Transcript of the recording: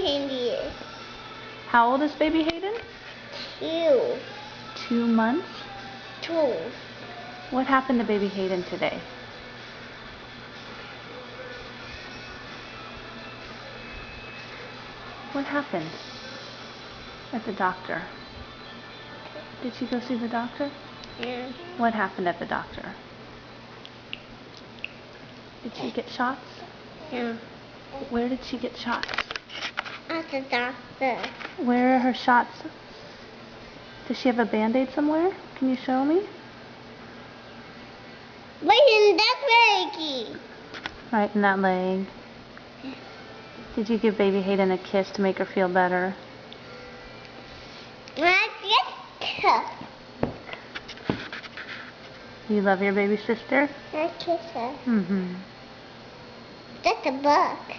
Hayden is. How old is baby Hayden? 2. 2 months? 2. What happened to baby Hayden today? What happened at the doctor? Did she go see the doctor? Yeah. What happened at the doctor? Did she get shots? Yeah. Where did she get shots? At the doctor. Where are her shots? Does she have a band-aid somewhere? Can you show me? Right in that leg. Right in that leg. Did you give baby Hayden a kiss to make her feel better? You love your baby sister? I kiss her. Mm-hmm. That's a book.